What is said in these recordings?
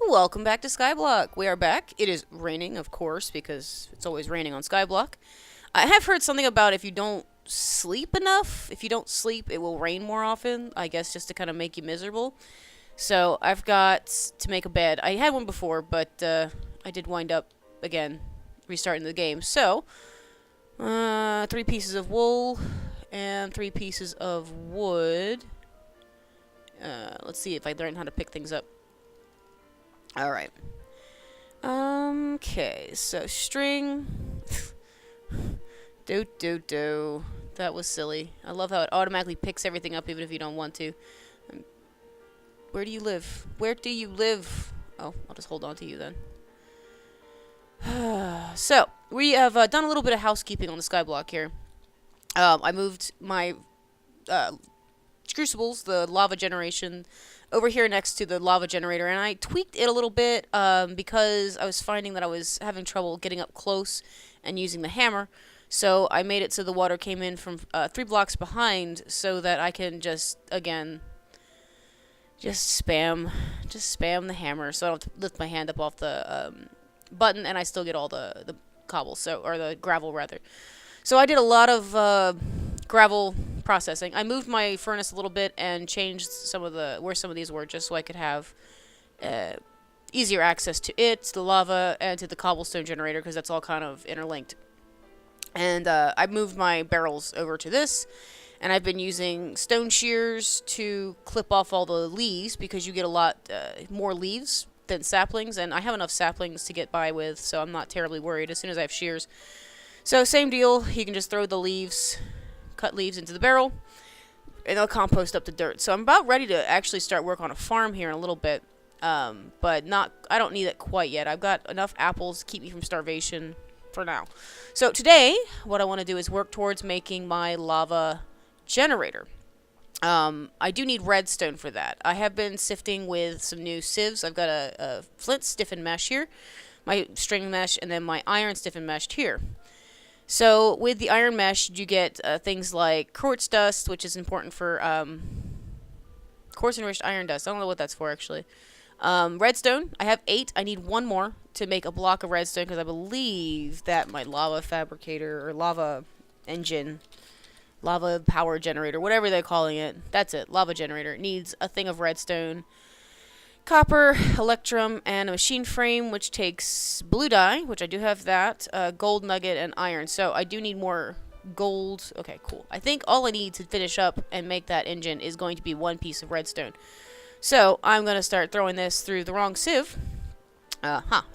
Welcome back to Skyblock. We are back. It is raining, of course, because it's always raining on Skyblock. I have heard something about if you don't sleep enough, if you don't sleep, it will rain more often, I guess just to kind of make you miserable. So I've got to make a bed. I had one before, but I did wind up, again, restarting the game. So, 3 pieces of wool and 3 pieces of wood. Let's see if I learn how to pick things up. Alright. Okay, so string. Do. That was silly. I love how it automatically picks everything up even if you don't want to. Where do you live? Where do you live? Oh, I'll just hold on to you then. So, we have done a little bit of housekeeping on the skyblock here. I moved my crucibles, the lava generation, over here next to the lava generator, and I tweaked it a little bit because I was finding that I was having trouble getting up close and using the hammer. So I made it so the water came in from 3 blocks behind, so that I can just spam the hammer, so I don't have to lift my hand up off the button, and I still get all the cobble, or the gravel rather. So I did a lot of gravel processing. I moved my furnace a little bit and changed where some of these were, just so I could have easier access to it, to the lava, and to the cobblestone generator, because that's all kind of interlinked. And I moved my barrels over to this, and I've been using stone shears to clip off all the leaves, because you get a lot more leaves than saplings, and I have enough saplings to get by with, so I'm not terribly worried as soon as I have shears. So same deal, you can just throw the leaves, cut leaves into the barrel, and they'll compost up the dirt. So I'm about ready to actually start work on a farm here in a little bit, but I don't need it quite yet. I've got enough apples to keep me from starvation for now. So today, what I want to do is work towards making my lava generator. I do need redstone for that. I have been sifting with some new sieves. I've got a flint stiffened mesh here, my string mesh, and then my iron stiffened mesh here. So with the iron mesh, you get things like quartz dust, which is important for quartz enriched iron dust. I don't know what that's for, actually. Redstone, I have 8. I need 1 more to make a block of redstone, because I believe that my lava fabricator, or lava engine, lava power generator, whatever they're calling it, that's it, lava generator, needs a thing of redstone, copper, electrum, and a machine frame, which takes blue dye, which I do have that, gold nugget, and iron. So I do need more gold. Okay, cool. I think all I need to finish up and make that engine is going to be 1 piece of redstone. So I'm going to start throwing this through the wrong sieve.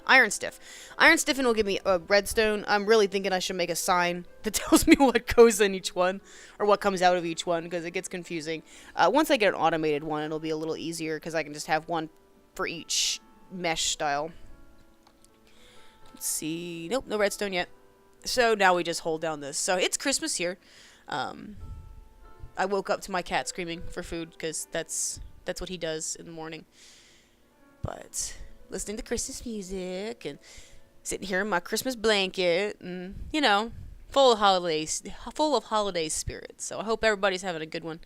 Iron stiff. Iron stiffen will give me a redstone. I'm really thinking I should make a sign that tells me what goes in each one, or what comes out of each one, because it gets confusing. Once I get an automated one, it'll be a little easier, because I can just have one for each mesh style. Let's see. Nope, no redstone yet. So now we just hold down this. So it's Christmas here. I woke up to my cat screaming for food, because that's what he does in the morning. But listening to Christmas music and sitting here in my Christmas blanket, and full of holiday spirit. So I hope everybody's having a good one.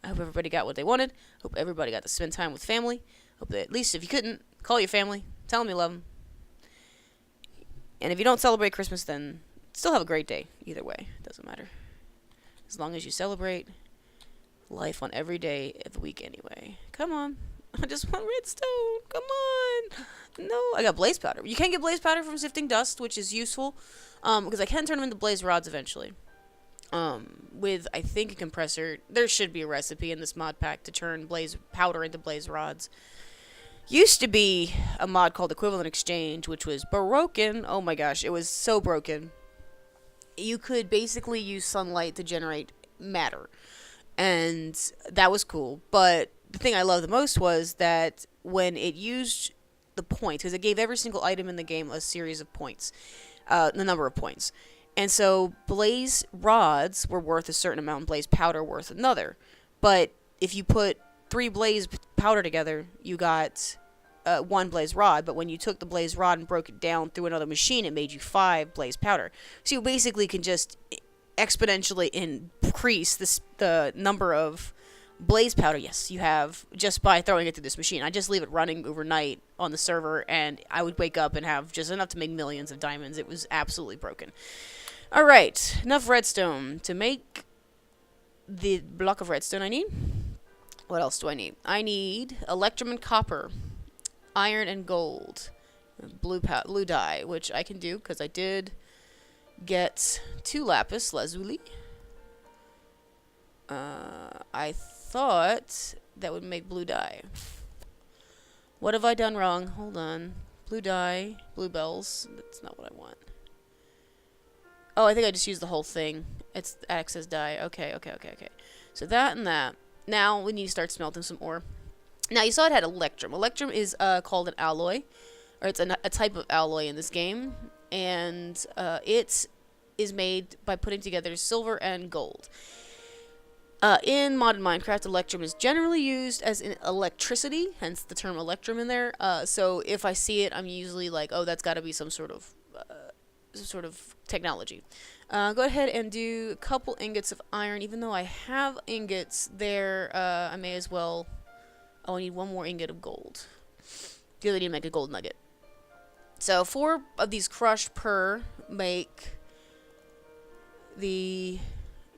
I hope everybody got what they wanted. Hope everybody got to spend time with family. Hope that, at least if you couldn't, call your family, tell them you love them. And if you don't celebrate Christmas, then still have a great day. Either way, doesn't matter. As long as you celebrate life on every day of the week anyway. Come on. I just want redstone. Come on. No, I got blaze powder. You can get blaze powder from sifting dust, which is useful, because I can turn them into blaze rods eventually. With, I think, a compressor. There should be a recipe in this mod pack to turn blaze powder into blaze rods. Used to be a mod called Equivalent Exchange, which was broken. Oh my gosh, it was so broken. You could basically use sunlight to generate matter, and that was cool. But the thing I loved the most was that when it used the points, because it gave every single item in the game a series of points, the number of points. And so blaze rods were worth a certain amount, and blaze powder worth another. But if you put 3 blaze powder together, you got 1 blaze rod. But when you took the blaze rod and broke it down through another machine, it made you 5 blaze powder. So you basically can just exponentially increase the number of Blaze powder, yes, you have just by throwing it through this machine. I just leave it running overnight on the server, and I would wake up and have just enough to make millions of diamonds. It was absolutely broken. Alright, enough redstone to make the block of redstone I need. What else do I need? I need electrum and copper, iron and gold, blue dye, which I can do because I did get 2 lapis lazuli. I thought that would make blue dye. What have I done wrong? Hold on. Blue dye, bluebells. That's not what I want. Oh, I think I just used the whole thing. It's access dye. Okay. So that and that. Now we need to start smelting some ore. Now you saw it had electrum. Electrum is called an alloy, or it's a type of alloy in this game, and it is made by putting together silver and gold. In modded Minecraft, electrum is generally used as in electricity, hence the term electrum in there. So if I see it, I'm usually like, oh, that's got to be some sort of technology. Go ahead and do a couple ingots of iron. Even though I have ingots there, I may as well... Oh, I need 1 more ingot of gold. The other need to make a gold nugget. So 4 of these crushed per make the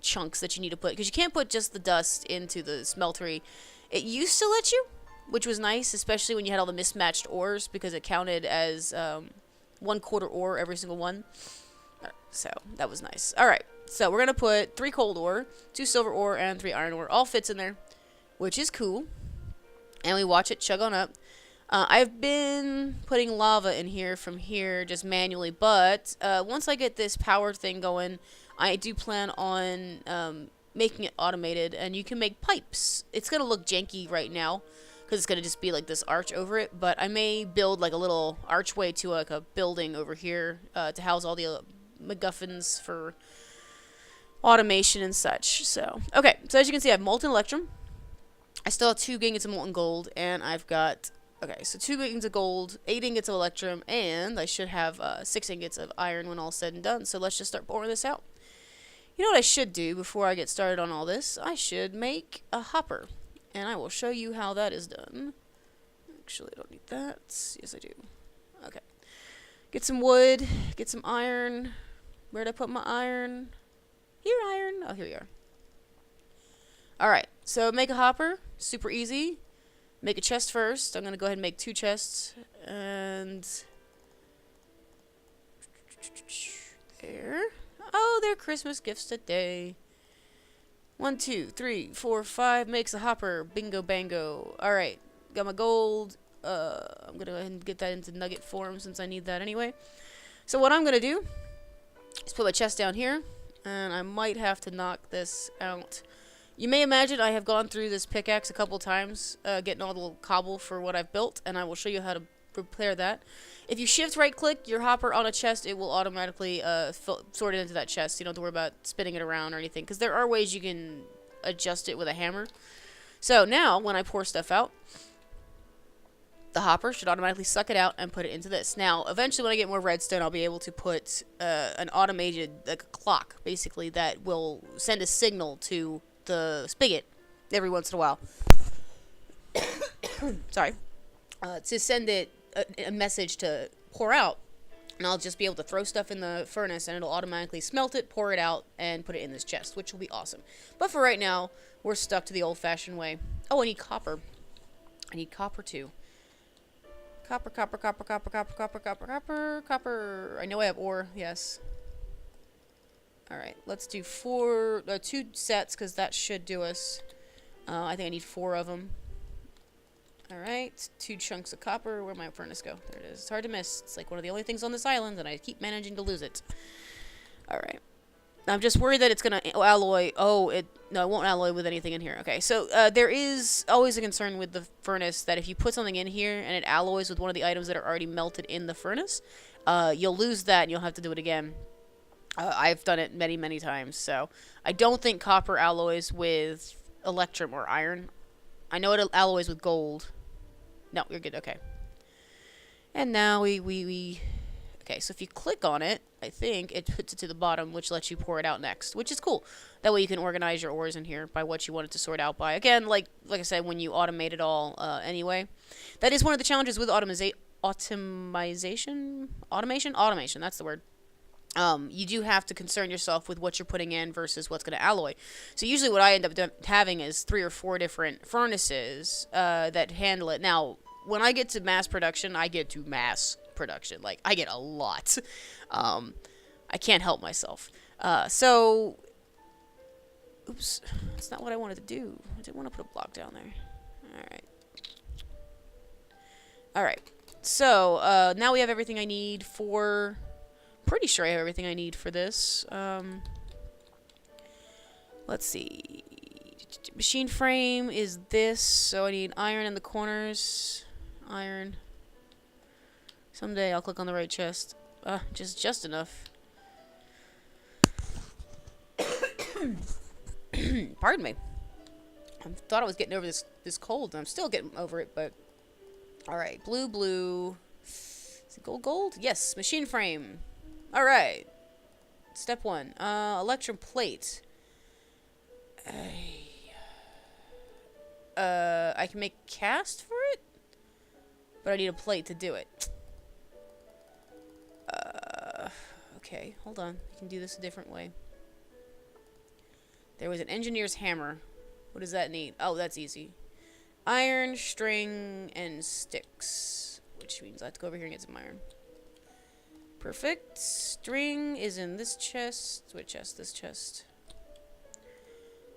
chunks that you need to put, because you can't put just the dust into the smeltery. It used to let you, which was nice, especially when you had all the mismatched ores, because it counted as 1/4 ore every single one. So that was nice. Alright, so we're gonna put 3 cold ore, 2 silver ore, and 3 iron ore. All fits in there, which is cool. And we watch it chug on up. I've been putting lava in here from here just manually, but once I get this power thing going, I do plan on making it automated, and you can make pipes. It's going to look janky right now because it's going to just be like this arch over it, but I may build like a little archway to like a building over here to house all the MacGuffins for automation and such. So, okay, so as you can see, I have molten electrum. I still have 2 ingots of molten gold, and I've got, okay, so 2 ingots of gold, 8 ingots of electrum, and I should have 6 ingots of iron when all said and done. So let's just start pouring this out. You know what I should do before I get started on all this? I should make a hopper, and I will show you how that is done. Actually, I don't need that. Yes, I do. Okay. Get some wood, get some iron. Where'd I put my iron? Here, iron. Oh, here we are. Alright, so make a hopper. Super easy. Make a chest first. I'm going to go ahead and make 2 chests. And... there. Oh, they're Christmas gifts today. 1, 2, 3, 4, 5 makes a hopper. Bingo bango. Alright, got my gold. I'm going to go ahead and get that into nugget form since I need that anyway. So what I'm going to do is put my chest down here. And I might have to knock this out. You may imagine I have gone through this pickaxe a couple times, getting all the cobble for what I've built, and I will show you how to repair that. If you shift right click your hopper on a chest, it will automatically sort it into that chest. You don't have to worry about spinning it around or anything, because there are ways you can adjust it with a hammer. So now, when I pour stuff out, the hopper should automatically suck it out and put it into this. Now, eventually when I get more redstone, I'll be able to put an automated, like a clock, basically, that will send a signal to the spigot every once in a while. Sorry. To send it a message to pour out. And I'll just be able to throw stuff in the furnace and it'll automatically smelt it, pour it out, and put it in this chest, which will be awesome. But for right now, we're stuck to the old-fashioned way. Oh, I need copper. I need copper too. Copper, copper, copper, copper, copper, copper, copper, copper, copper. I know I have ore, yes. Alright, let's do 2 sets, because that should do us. I think I need 4 of them. Alright, 2 chunks of copper. Where'd my furnace go? There it is. It's hard to miss. It's like one of the only things on this island, and I keep managing to lose it. Alright. I'm just worried that it's going to alloy. No, it won't alloy with anything in here. Okay, so there is always a concern with the furnace that if you put something in here and it alloys with one of the items that are already melted in the furnace, you'll lose that and you'll have to do it again. I've done it many, many times, so I don't think copper alloys with electrum or iron. I know it alloys with gold. No, you're good. Okay. And now we Okay, so if you click on it, I think it puts it to the bottom, which lets you pour it out next, which is cool. That way you can organize your ores in here by what you want it to sort out by. Again, like I said, when you automate it all anyway. That is one of the challenges with automation, that's the word. You do have to concern yourself with what you're putting in versus what's going to alloy. So usually what I end up having is 3 or 4 different furnaces that handle it. Now, when I get to mass production, I get to mass production. Like, I get a lot. I can't help myself. So, oops, that's not what I wanted to do. I didn't want to put a block down there. Alright. So, now we have everything I need for... Pretty sure I have everything I need for this. Let's see. Machine frame is this, so I need iron in the corners. Iron. Someday I'll click on the right chest. Just enough. Pardon me. I thought I was getting over this cold, and I'm still getting over it, but... Alright, blue. Is it gold? Yes, machine frame. Alright. Step 1. Electrum plate. I can make cast for it? But I need a plate to do it. Okay, hold on. I can do this a different way. There was an engineer's hammer. What does that need? Oh, that's easy. Iron, string, and sticks. Which means I have to go over here and get some iron. Perfect. String is in this chest. What chest? This chest.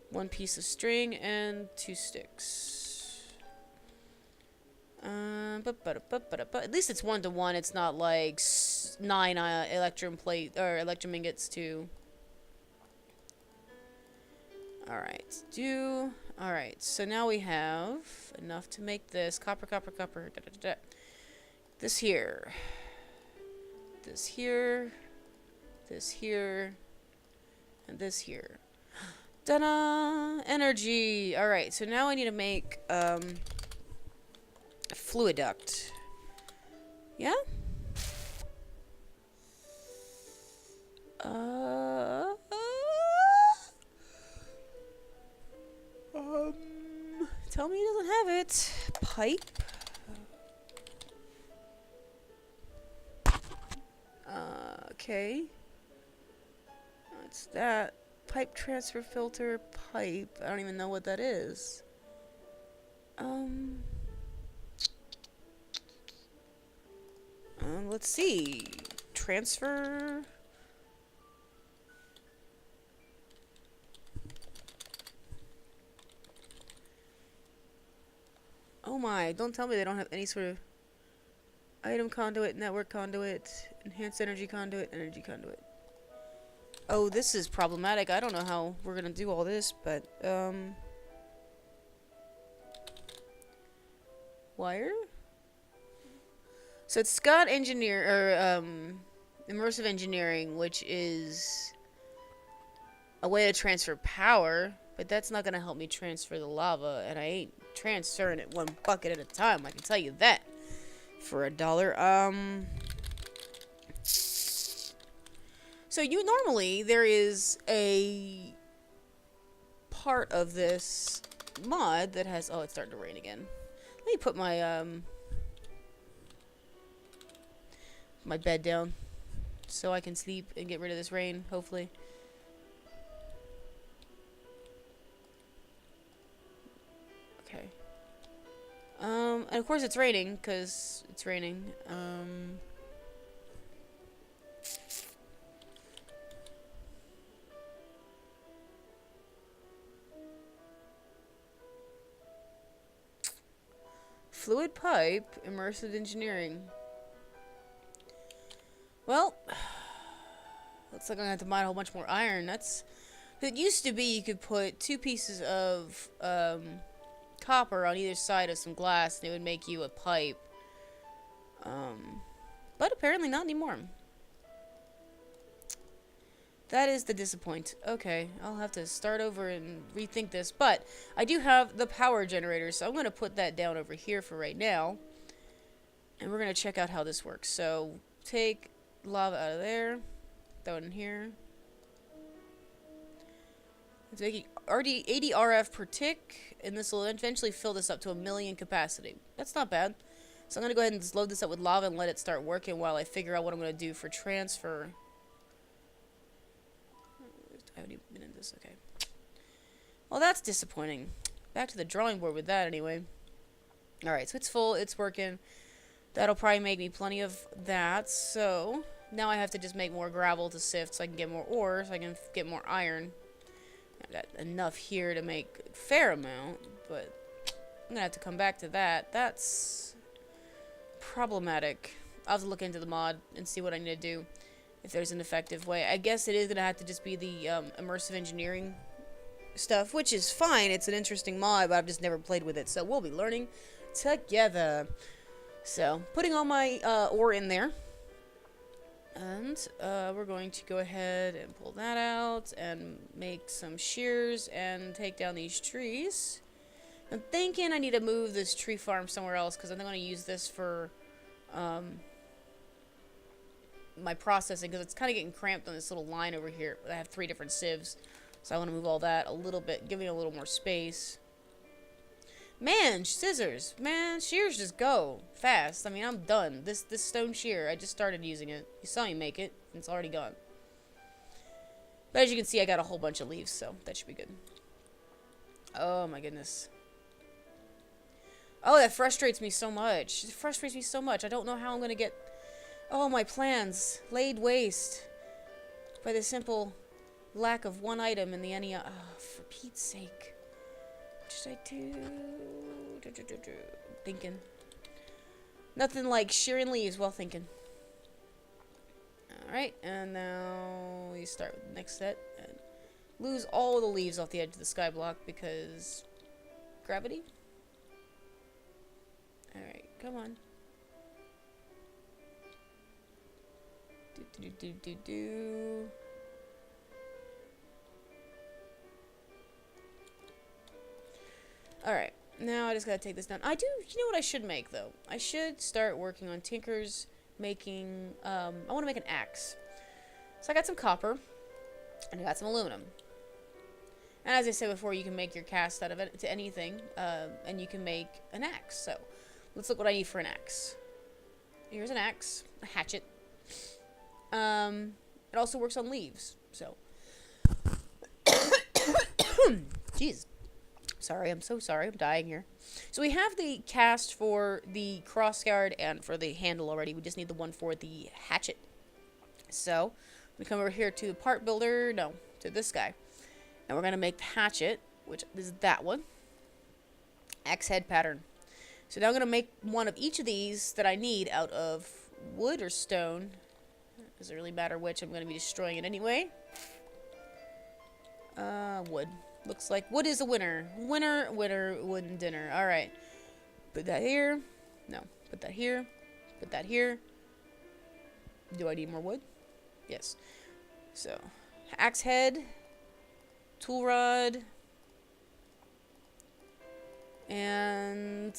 1 piece of string and 2 sticks. At least it's 1-to-1. It's not like 9 electrum plate or electrum ingots too. Alright. Alright. So now we have enough to make this. Copper. This here. This here, and this here. Ta-da! Energy! Alright, so now I need to make, a fluid duct. Yeah? Tell me he doesn't have it. Pipe. Okay. What's that? Pipe transfer filter pipe. I don't even know what that is. Let's see. Transfer. Oh my, don't tell me they don't have any sort of item conduit, network conduit, enhanced energy conduit, energy conduit. Oh, this is problematic. I don't know how we're gonna do all this, but, wire? So it's got immersive engineering, which is a way to transfer power, but that's not gonna help me transfer the lava, and I ain't transferring it 1 bucket at a time, I can tell you that. For $1. So normally there is a part of this mod that has, oh, it's starting to rain again. Let me put my my bed down so I can sleep and get rid of this rain, hopefully. Okay. And of course it's raining, because it's raining. Fluid pipe, immersive engineering. Well, looks like I'm gonna have to mine a whole bunch more iron. It used to be you could put 2 pieces of copper on either side of some glass and it would make you a pipe. But apparently not anymore. That is the disappoint. Okay, I'll have to start over and rethink this. But I do have the power generator, so I'm going to put that down over here for right now. And we're going to check out how this works. So take lava out of there. Throw it in here. It's making 80 RF per tick, and this will eventually fill this up to 1,000,000 capacity. That's not bad. So I'm going to go ahead and just load this up with lava and let it start working while I figure out what I'm going to do for transfer. I haven't even been in this. Okay. Well, that's disappointing. Back to the drawing board with that anyway. Alright, so it's full. It's working. That'll probably make me plenty of that. So now I have to just make more gravel to sift so I can get more ore, so I can get more iron. I got enough here to make a fair amount, but I'm going to have to come back to that. That's problematic. I'll have to look into the mod and see what I need to do, if there's an effective way. I guess it is going to have to just be the immersive engineering stuff, which is fine. It's an interesting mod, but I've just never played with it, so we'll be learning together. So, putting all my ore in there. And we're going to go ahead and pull that out and make some shears and take down these trees. I'm thinking I need to move this tree farm somewhere else because I'm going to use this for my processing, because it's kind of getting cramped on this little line over here. I have 3 different sieves, so I want to move all that a little bit, give me a little more space. Man, scissors. Man, shears just go fast. I mean, I'm done. This stone shear, I just started using it. You saw me make it. It's already gone. But as you can see, I got a whole bunch of leaves, so that should be good. Oh, my goodness. Oh, that frustrates me so much. It frustrates me so much. I don't know how I'm going to get all my plans laid waste by the simple lack of one item in the NEI. Oh, for Pete's sake. What should I do? Thinking. Nothing like shearing leaves while thinking. Alright, and now we start with the next set. And lose all the leaves off the edge of the sky block because gravity? Alright, come on. Do. Alright, now I just gotta take this down. You know what I should make, though? I should start working on Tinker's making, I want to make an axe. So I got some copper, and I got some aluminum. And as I said before, you can make your cast out of it to anything, and you can make an axe. So, let's look what I need for an axe. Here's an axe, a hatchet. It also works on leaves, so. Jeez. Sorry, I'm so sorry. I'm dying here. So we have the cast for the crossguard and for the handle already. We just need the one for the hatchet. So we come over here to the part builder. No, to this guy. And we're going to make the hatchet, which is that one. Axe head pattern. So now I'm going to make one of each of these that I need out of wood or stone. Doesn't really matter which. I'm going to be destroying it anyway. Wood. Looks like wood is a winner. Winner, wooden dinner. Alright. Put that here. No. Put that here. Put that here. Do I need more wood? Yes. So, axe head. Tool rod. And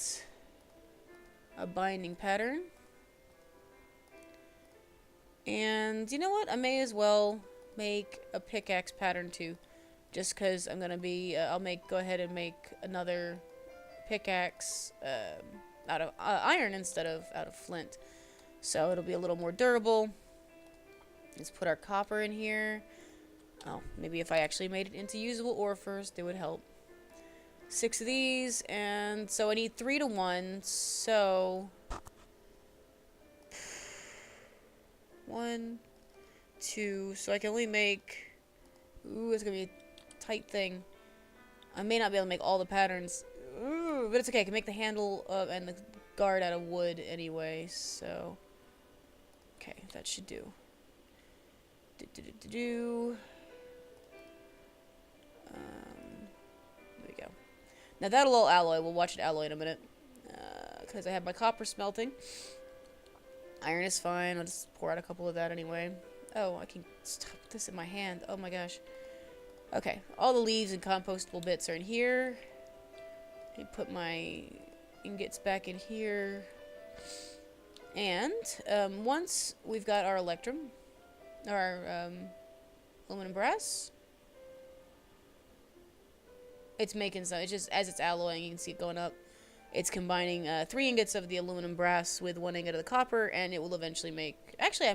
a binding pattern. And you know what? I may as well make a pickaxe pattern too. Just because I'm going to be, go ahead and make another pickaxe out of iron instead of out of flint. So it'll be a little more durable. Let's put our copper in here. Oh, maybe if I actually made it into usable ore first, it would help. 6 of these, and so I need 3 to 1, so 1, 2, so I can only make, ooh, it's going to be a tight thing. I may not be able to make all the patterns, ooh, but it's okay, I can make the handle and the guard out of wood anyway, so, okay, that should do. There we go. Now that'll all alloy. We'll watch it alloy in a minute. Because I have my copper smelting. Iron is fine. I'll just pour out a couple of that anyway. Oh, I can stop this in my hand. Oh my gosh. Okay. All the leaves and compostable bits are in here. I put my ingots back in here. And once we've got our electrum, or our aluminum brass, it's making some. It's just as it's alloying, you can see it going up. It's combining 3 ingots of the aluminum brass with 1 ingot of the copper, and it will eventually make. Actually, I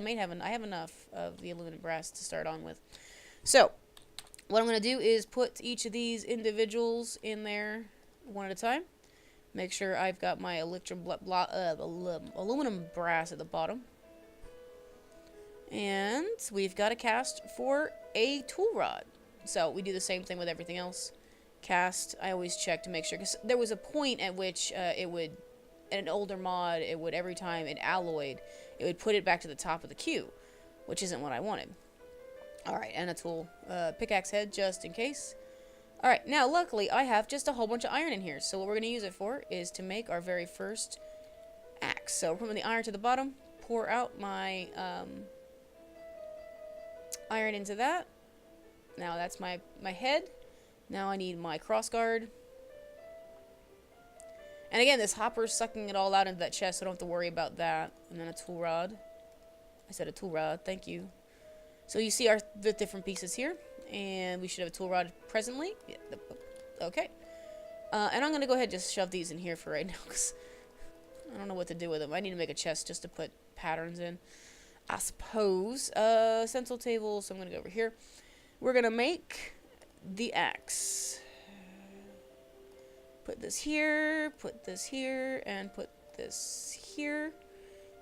have enough of the aluminum brass to start on with. So, what I'm going to do is put each of these individuals in there one at a time. Make sure I've got my aluminum brass at the bottom. And we've got a cast for a tool rod. So we do the same thing with everything else. Cast, I always check to make sure, because there was a point at which it would, in an older mod, it would, every time it alloyed, it would put it back to the top of the queue, which isn't what I wanted. Alright, and a tool. Pickaxe head, just in case. Alright, now luckily I have just a whole bunch of iron in here, so what we're going to use it for is to make our very first axe. So we're putting the iron to the bottom, pour out my iron into that. Now that's my head. Now I need my crossguard. And again, this hopper's sucking it all out into that chest, so I don't have to worry about that. And then a tool rod. I said a tool rod, thank you. So you see the different pieces here. And we should have a tool rod presently. Yeah, okay. And I'm going to go ahead and just shove these in here for right now, because I don't know what to do with them. I need to make a chest just to put patterns in, I suppose. Stencil table, so I'm going to go over here. We're going to make the axe. Put this here, and put this here.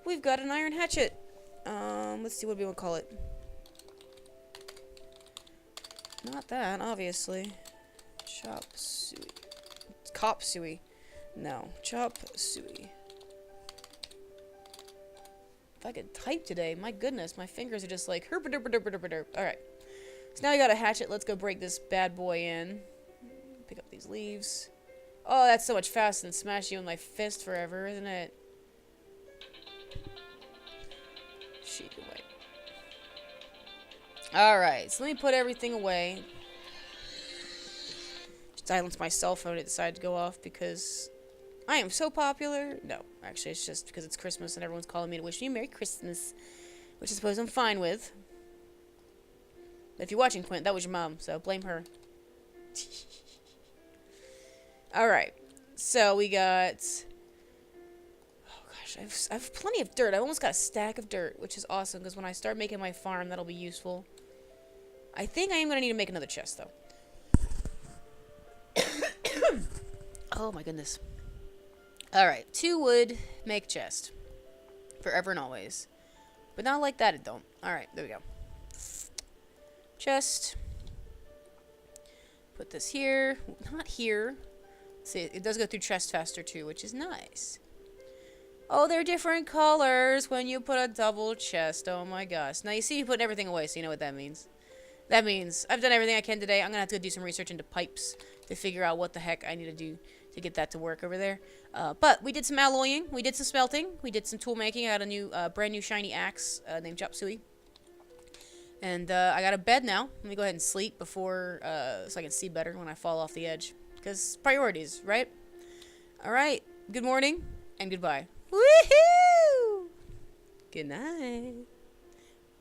We've got an iron hatchet. Let's see what we want to call it. Not that, obviously. Chop Suey. Cop Suey. No, Chop Suey. If I could type today, my goodness, my fingers are just like herp-a-derp-a-derp-a-derp. Alright. So now I got a hatchet. Let's go break this bad boy in. Pick up these leaves. Oh, that's so much faster than smash you with my fist forever, isn't it? Sheep away. Alright, so let me put everything away. Silence my cell phone. It decided to go off because I am so popular. No, actually, it's just because it's Christmas and everyone's calling me to wish me a Merry Christmas, which I suppose I'm fine with. If you're watching, Quint, that was your mom, so blame her. Alright, so we got... Oh gosh, I have plenty of dirt. I almost got a stack of dirt, which is awesome, because when I start making my farm, that'll be useful. I think I am going to need to make another chest, though. Oh my goodness. Alright, 2 wood, make chest. Forever and always. But not like that, it don't. Alright, there we go. Chest. Put this here. Not here. See, it does go through chest faster too, which is nice. Oh, they're different colors when you put a double chest. Oh my gosh. Now you see you put everything away, so you know what that means. That means I've done everything I can today. I'm going to have to go do some research into pipes to figure out what the heck I need to do to get that to work over there. But we did some alloying. We did some smelting. We did some tool making. I got a brand new shiny axe named Chop Suey. And I got a bed now. Let me go ahead and sleep before so I can see better when I fall off the edge. Because priorities, right? Alright. Good morning and goodbye. Woohoo! Good night.